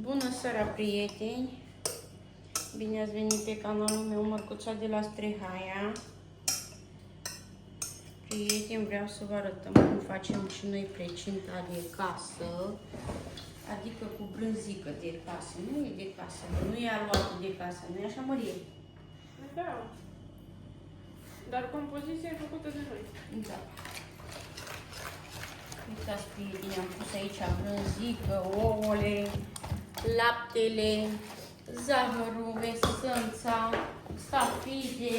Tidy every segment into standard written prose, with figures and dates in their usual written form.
Bună seara, prieteni! Bine ați venit pe canalul meu, Mărcuța de la Strehaia. Prieteni, vreau să vă arătăm cum facem și noi precinta de casă, adică cu brânzică de casă. Nu e de casă, nu e aluatul de casă, nu e așa, Mărie? Da. Dar compoziția e făcută de noi. Da. Uitați, prieteni, am pus aici brânzică, ouăle, laptele, zahărul, esența, stafide.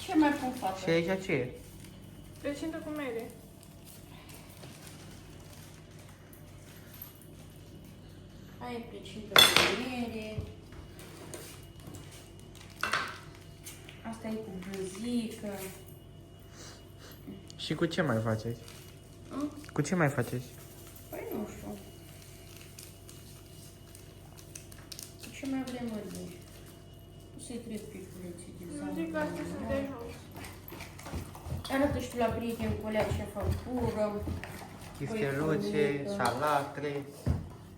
Ce mai pun față? Și aici ce e? Precintă cu mere. Aia e precintă cu mere. Asta e cu brânzică. Și cu ce mai faceți? A? Cu ce mai faceți? Păi nu știu. Ce mai vrem, Mărie? Nu să-i trec piculeții de Nu zic că astea sunt de jos. Arată și tu la prieteni cu alea ce fac pură. Chisteluțe, salatre.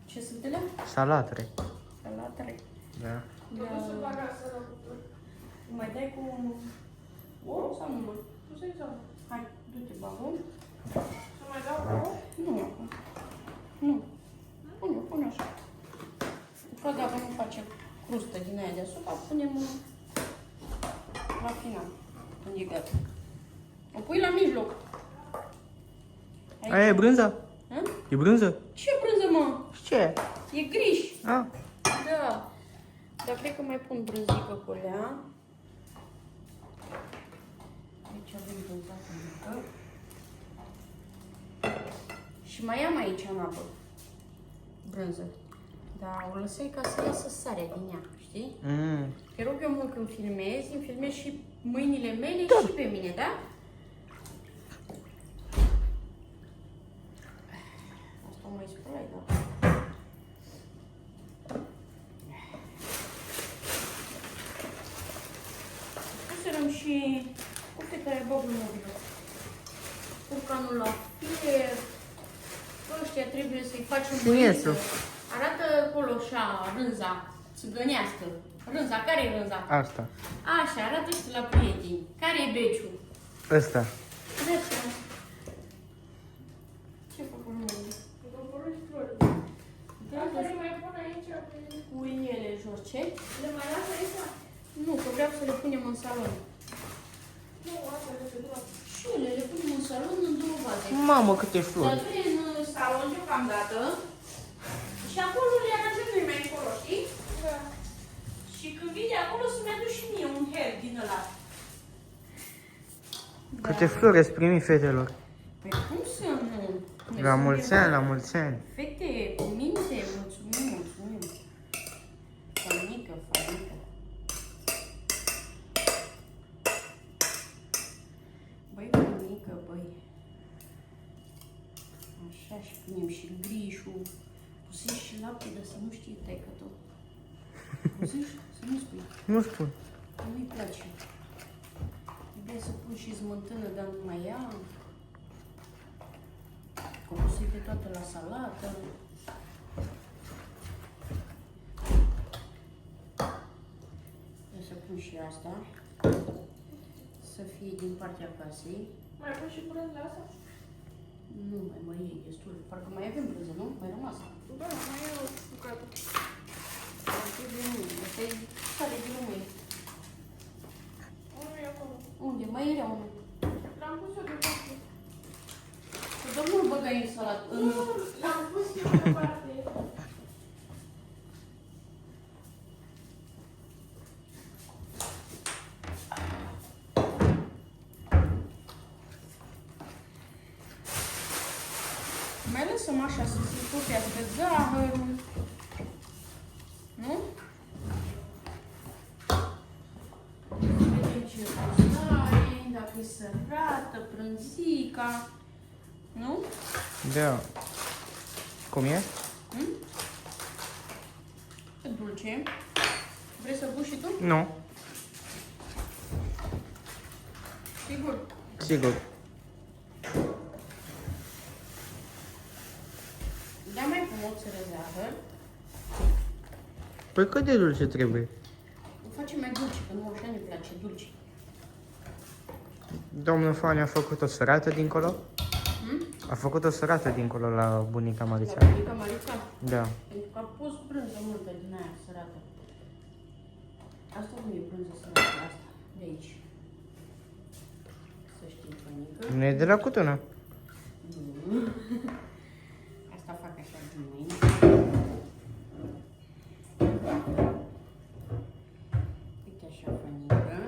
Ce sunt ele? Salatre. Salatre. Da. Mă duc să bag asta la cuptor. Mai dai cu ou sau nu mai? Nu să-i zonă. Hai, du-te bagul. Să mai dau ouă? Nu acum. Nu. Pune așa. Că dacă nu facem crustă din aia deasupra, punem la final. Când e gata. O pui la mijloc. Aici. Aia e brânza? Hă? E brânză? Ce brânză, mă? Și ce e? E griș. Ah. Da. Dar cred că mai pun brânzică cu alea. Aici avem brânza cu mică. Și mai am aici în apă brânză. Dar o lăsai ca să iasă sarea din ea, știi? Te rog eu mult când filmezi, îmi filmezi și mâinile mele și pe mine, da? Asta o mai spălai, da? Puserăm și uite care bobul mobilă. Curcanul la fier. Ăștia trebuie să-i facem Finesul. Arată acolo așa, rânza, țigănească. Rânza, care e rânza? Asta. Așa, arată și tu la prieteni. Care e beciul? Ăsta. Așa. Ce făcut lumea? Vă părut flori. Da, Asta le mai pun aici. cu ele jos, ce? Le mai las aici? Nu, că vreau să le punem în salon. Nu, asta le se doar. Și ele le punem în salon în două vaze. Mamă, câte Dar flori. tu în salon deocamdată și acolo le aranjăm noi mai încolo, știi? Da. Și când vine acolo să-mi aduc și mie un her din ăla. Câte flori ați primit, fetelor. Păi cum să nu? Noi La suntem mulți ani, la mulți ani. Fete, cu minte, mulțumim. Fanică. Băi, fanică, băi. Așa, și punem și grișul. Pusești și lapte, dar să nu știe taică tot. Pusești? Să nu spui. Nu spun. Că nu-i place. Trebuie să pun și smântână, dar nu mai am. Că o să-i pe toate la salată. Trebuie să pun și asta. Să fie din partea casei. Mai pun și brânza asta? Nu, mai e destul. Parcă mai avem brânză, nu? Mai rămas. Da, mai e o bucată. Trebuie mâine. Asta e sare de rămâie. Unul e acolo. Unde? Mai era unul. L-am pus eu deoparte. Că doar nu-l băgai în salată. Nu, l-am pus eu deoparte. Mai lăsăm așa să se topească zahărul. Nu? Vedem ce gustare, dacă e sărată, brânzica. Nu? Da. Cum e? Ce dulce. Vrei să pui și tu? Nu. Sigur. Sigur. Da mai frumos să zahăr. Păi cât de dulce trebuie? O facem mai dulce, că nu așa ne place dulce. Domnul Fani a făcut o sărată dincolo? Hmm? A făcut o sărată dincolo la bunica La Marița. bunica Marica? Da. Pentru că a pus brânză multă din aia sărată. Asta nu e brânză sărată, asta, de aici. Să știi, Fănică. Nu e de la Cutuna. Nu. Asta fac așa din mâini. Uite așa, Fănică.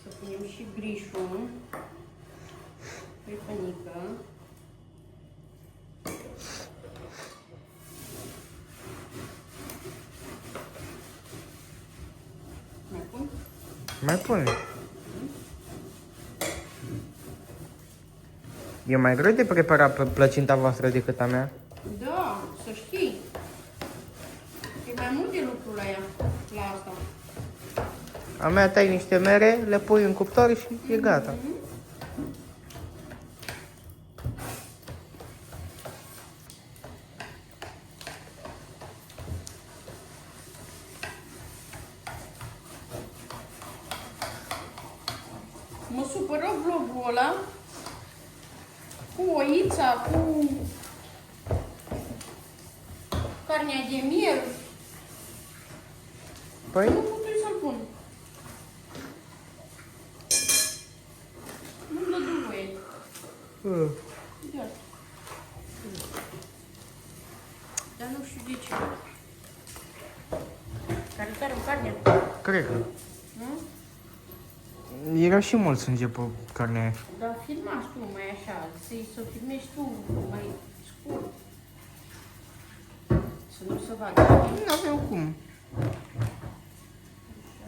Să punem și grișul. Pe Fănică. Mai pun? Mai pune. E mai greu de preparat plăcinta voastră decât a mea. Da, să știi. E mai mult de lucru la ea, la asta. A mea tai niște mere, le pui în cuptor și e gata. Mă supără vlogul ăla cu oița, cu carnea de miel. Păi, Nu putui să-l pun. Nu-mi dă voie. Ia. Dar nu știu de ce. Care tare carnea? cred că. Nu? Era și mult sânge pe carnea aia. Dar filmați tu mai așa, să filmezi tu mai scurt. Să nu se vadă. Nu aveau cum. Așa.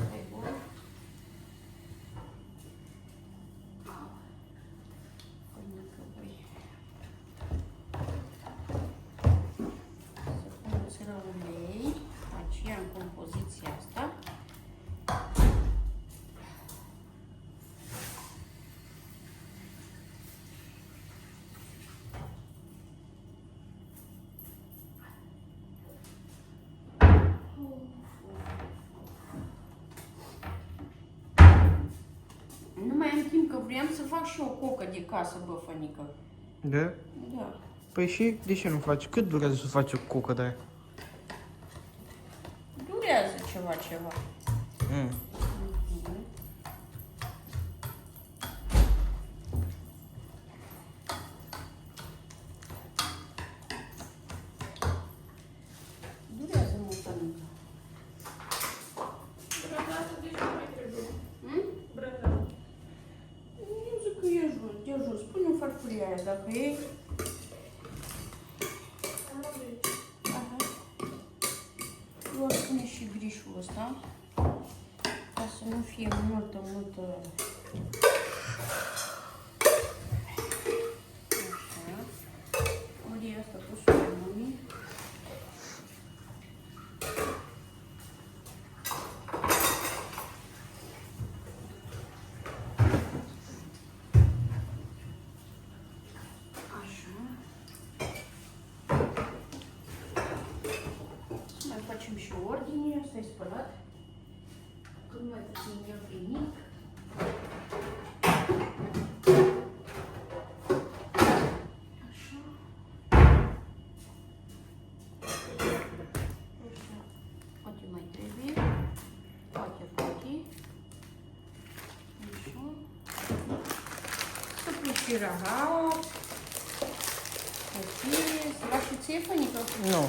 Asta e bun. Până că voi. Să pun țără ulei. Aceea în compoziția asta. Nu mai am timp, că vreau să fac și o cocă de casă, bă, Fănică. Da? Da. Păi și de ce nu faci? Cât durează să faci o cucă de aia? Durează ceva. Mm. Durează mult, Fănică. Brăzată, de ce mai trebuie? Hmm? Brăzată. Eu zic că e jos, de jos. Pune-o farfuria aia, dacă e. Aha. Eu aș pune și grișul ăsta. Ca să nu fie multă. Așa. Ori asta cu soiului. Așa. Mai facem și ordine, asta e spălat. Când mai puțin el plinic. Așa. Așa. Poate mai trebuie. Poate. Așa. Să pui și rahat. Să lași și ție, Fănică? Nu,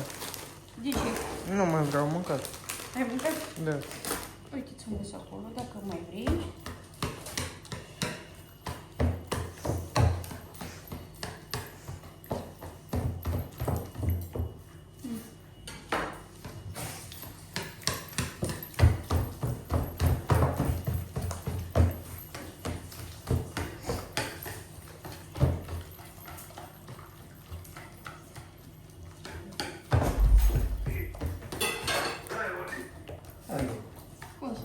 De ce? nu mai vreau mâncat. Ai mâncat? Da. Uite, ți-am pus acolo, dacă mai vrei. Cum?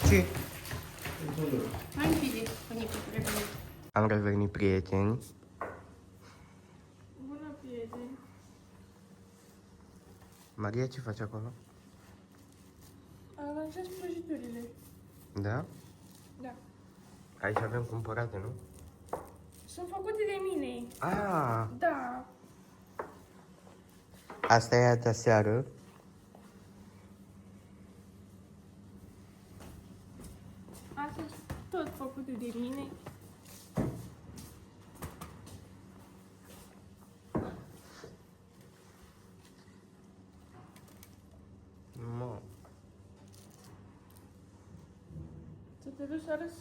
Ce? Hai închide, pânică, trebuie. Am revenit, prieteni. Bună, prieteni. Maria, ce faci acolo? Aranjez prăjiturile. Da? Da. Aici avem cumpărate, nu? Sunt făcute de mine. Ah, Da. asta e a seară. Astea sunt tot făcute de mine. Mă. Să te duci să arăți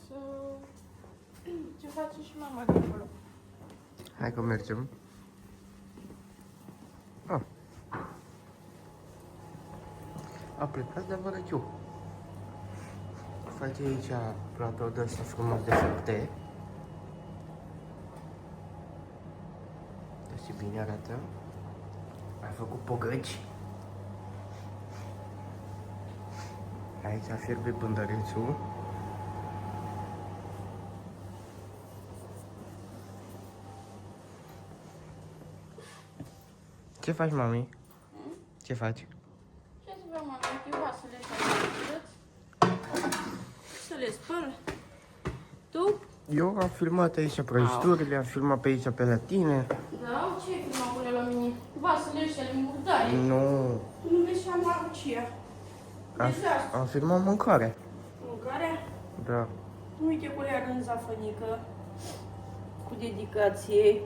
ce face și mama de acolo. Hai că mergem. Ah. A plecat de vărăciu. Face aici platou de ăsta frumos de fructe. Deci ce bine arată. Ai făcut pogăci. Aici fierbe pândărețul. Ce faci, mami? Ce faci? Ce să vreau, mama? Eu vasele astea să le spăl. Tu? Eu am filmat aici prăjiturile, am filmat pe aici pe la tine. Da, ce ai filmat până la mine? Vasele ăștia de murdare. Nu, Nu vezi ce am arcia. Dezastru. am filmat mâncare. Mâncarea? Da. Uite cu ea în zafănică. Cu dedicație.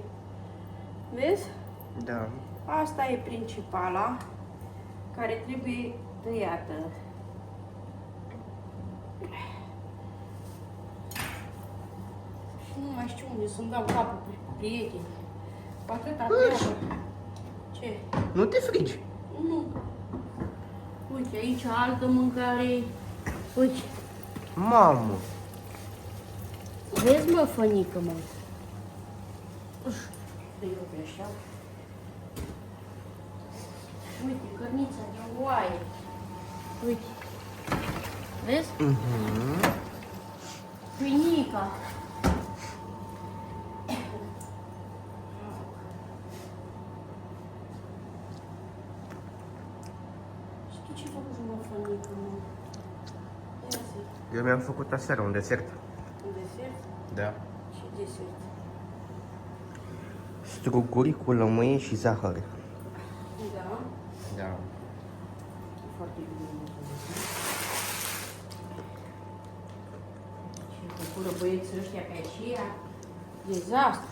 Vezi? Da. Asta e principala, care trebuie tăiată. Și nu mai știu unde să-mi dau capul cu prieteni. Cu atâta treabă. Ce? Nu te frigi. Nu. Uite, aici altă mâncare. Uite. Mamă. Vezi, mă, fănică, mă. Dă eu pe așa. Uite, cărnița de oaie. Uite. Vezi? Pâinica. Știi ce fac cu mă, fănică, mă? Ia zi. Eu mi-am făcut aseară un desert. Un desert? Da. Ce desert? Struguri cu lămâie și zahăr. Da. Da. Foarte bine. Și făcură băieții ăștia pe aceea. Dezastru.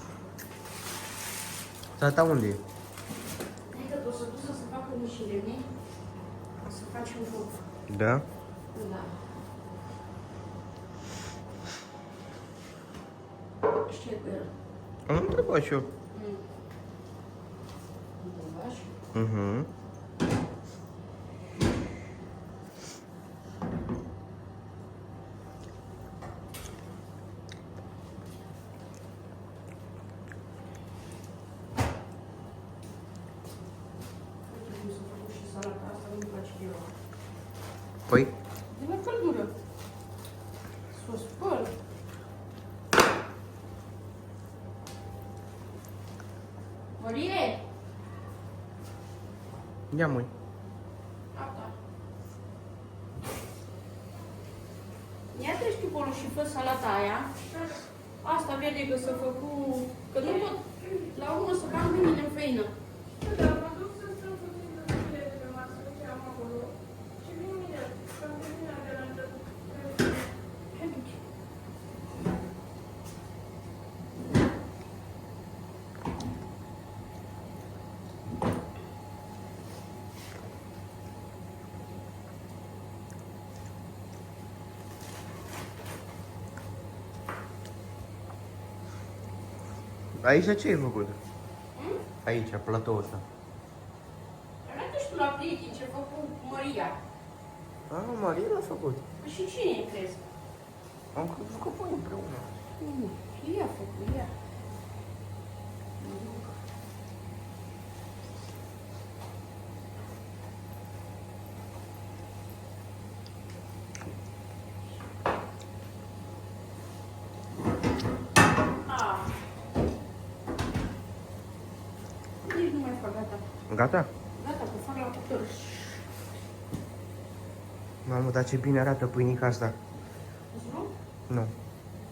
Tata unde e? Hai că o să duc să facă niște lemne. O să faci un foc. Da? Da. Ce cu el? Am întrebat și eu. Întrebași? Mhm. Uite cum s-a făcut și salata asta, nu-mi place deloc. Păi? De la căldură. S-o spăl. Mărire! Ia măi. Gata. Ia treci chibolul și fă salata aia. Asta vede că s-a făcut... Că nu tot... La urmă să cam mine în făină. Da, mă duc să stăm puțin de zile de pe masă, ce am acolo. Și vin imediat, că am terminat de la început. Hai, duci. Aici ce ai făcut? Aici, platoul ăsta. Arată și tu la prieteni ce a făcut Maria. Ah, Maria l-a făcut. Păi și cine crezi? Am crezut că voi împreună. Nu, ea a făcut, ea. Gata? Gata, cu fac la cuptor. Mamă, dar ce bine arată pâinica asta. Nu? Nu,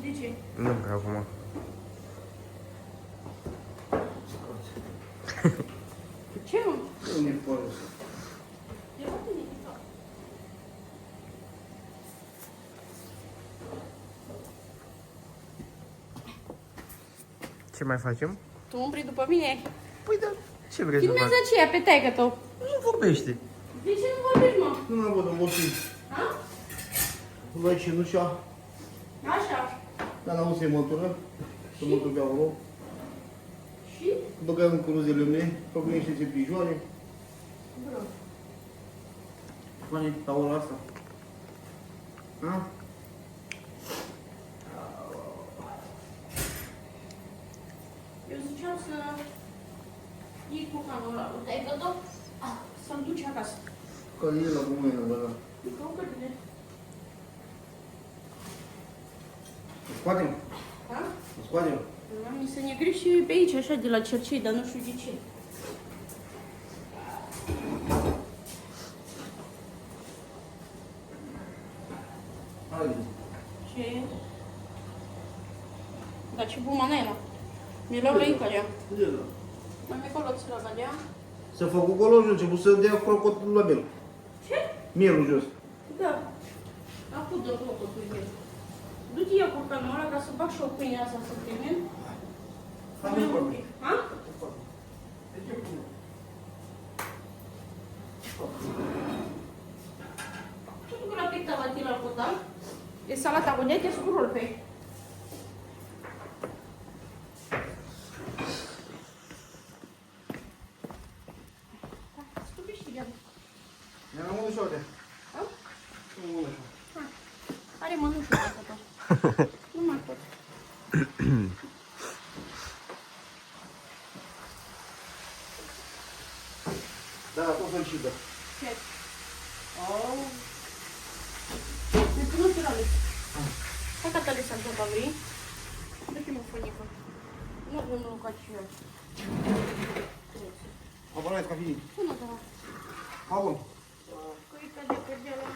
De ce? nu vreau acum. Ce nu? Nu e folos. E foarte dificil. Ce mai facem? Tu umbri după mine? Păi da, ce vrei să fac? Filmează aceea pe taică tău. Nu vorbește. De ce nu vorbești, mă? Nu mai văd obosit. Ha? Luai cenușa, Așa. dar n-am să-i mătură, să mă duc acolo. Și? Băgai în curuzele mele, fac niște țipijoare. Bro. Fane, la ora asta. Ha? Eu ziceam să iei cu canul ăla lui taică tău, să-l duci acasă. Care e la mâine, da. Încă o cătine. Scoatem, Ha? scoatem. Mi se negri și pe aici, așa, de la cercei, dar nu știu de ce. Haide. Ce? Dar ce bun manela. Mi l-au lăit pe ea. Uite, da. Mai mi acolo ți la vedea? Să fac acolo jos, început să dea crocotul la bel. Ce? Mielul jos. Da. Acum dă locul cu el. Du-te ia curcanul ăla ca să fac și o pâine asta să termin. Hai, nu vorbim. Ha? Ce tu la picta la tine la cotal? E salata cu dete scurul pe. Stupiști, gata. Ne-am mânut și uite. Ha? Nu mânut și. Are mănușul ăsta tot. Nu mai pot. Da, pot să-l și dă. Ce? Oh. Ne pun și la lui. Hai că tale să-mi tot vrei. Dă-te mă fănică. Nu avem mâncat și eu. Abonai ca fii. Până de la. Abon. Cuica de cărdela.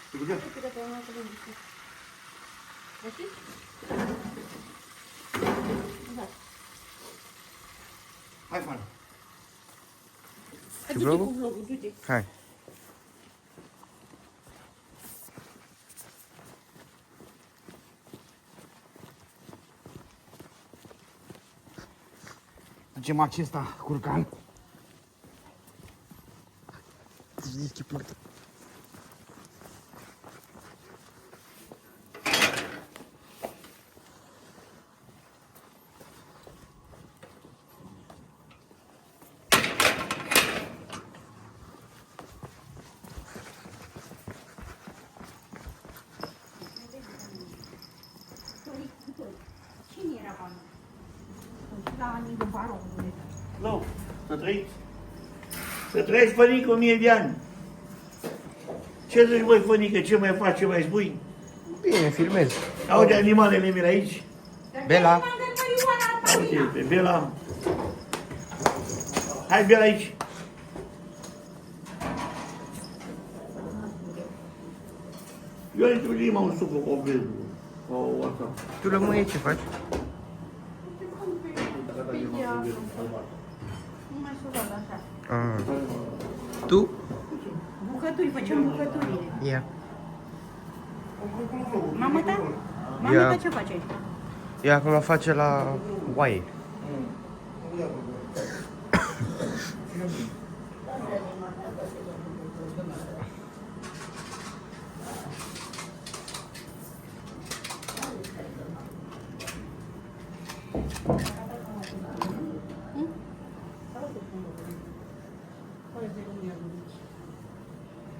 Te gândea? Cuica de la să vezi. Găsiți? Da. Hai, fan. Du-te vlogul? cu vlogul, du-te. Hai. Facem acesta curcan. Ce poartă. Cine era banul? La anii de baronule. Nu, să trăiți. Să trăiți, fănică, 1000 de ani. Ce zici, voi, fănică, ce mai faci, ce mai spui? Bine, filmez. Aude animalele mele aici. Bela. Aude, pe Bela. Hai, Bela, aici. Eu intru din mă un supă cu o beză. O asta. Tu lămâie ce faci? Nu mai surat așa. Ah. Tu? Bucături, facem bucăturile. Ia. Mama ta? Mama Ia. ta ce face? Ea acum face la oaie.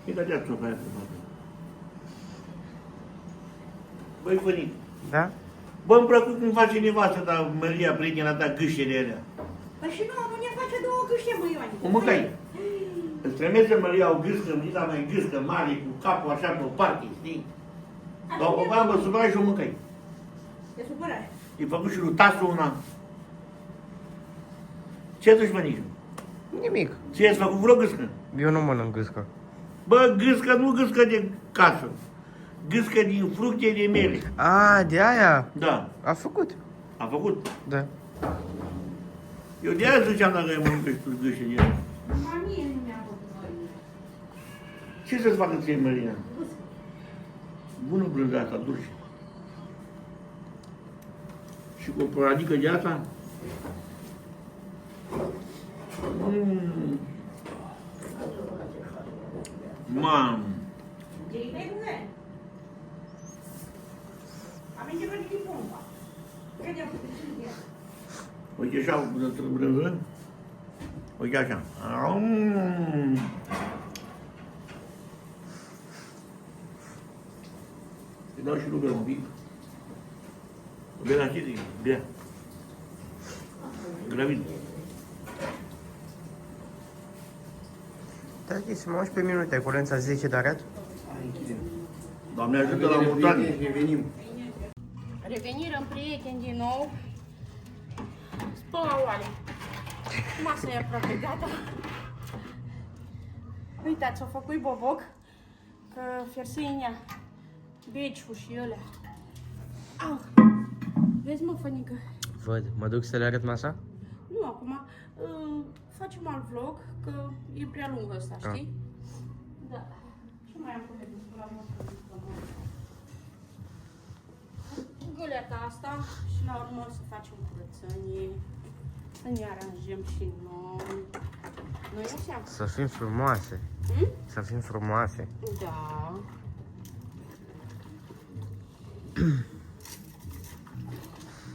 Mi dădea țopa aia pe față. Băi, fănică. Da? Bă, îmi plăcut când face nevastă ta, Maria, prietena ta, gâștele alea. Păi și nu ne face două câște, mă, Ioane. O mâncai. Îți trebuie să Maria o gâscă, mita mai gâscă mare, cu capul așa pe o parte, știi? Dar o băiam, mă supărai și o mâncai. Te supărai. I-a făcut și lui Tasu una. Ce duci, mă, nici? Nimic. Ție ați făcut vreo gâscă? Eu nu mănânc gâscă. Bă, gâscă, nu gâscă de casă. Gâscă din fructe de miere. A, de aia? Da. A făcut. A făcut. Da. Eu de aia ziceam dacă ai mănâncă și tu gâște de aia. Mie nu mi-a făcut mărină. Ce să-ți facă ție, Mărina? Bună brânza asta, dulce. Și cu o poradică de asta? Mamă! Uite așa, brânză. Uite așa. Îi dau și rugă un pic. Bea la ce bea. Gravid. Tati, sunt 11 minute, curența 10 de arăt. Doamne ajută la multani. Revenim. Revenirăm prieteni din nou. Spăla oale. Masa e aproape gata. Uitați, au făcut boboc. Că fiersâinea, beciul și ălea. Au. Vezi, mă, Fănică? Văd, mă duc să le arăt masa? Nu, acum facem alt vlog, că e prea lung ăsta, știi? Da. Ce mai am pune de spălat măsă? Găleata asta și la urmă să facem curățenie, să ne aranjăm și noi. Nu e așa? Să fim frumoase. Să fim frumoase. Da.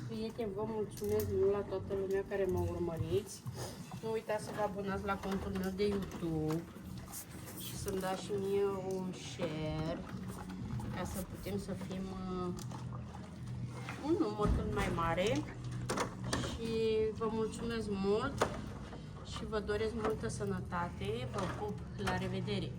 Prieteni, vă mulțumesc mult la toată lumea care mă urmăriți. Nu uitați să vă abonați la contul meu de YouTube și să-mi dați și mie un share ca să putem să fim un număr cât mai mare. Și vă mulțumesc mult și vă doresc multă sănătate. Vă pup, la revedere!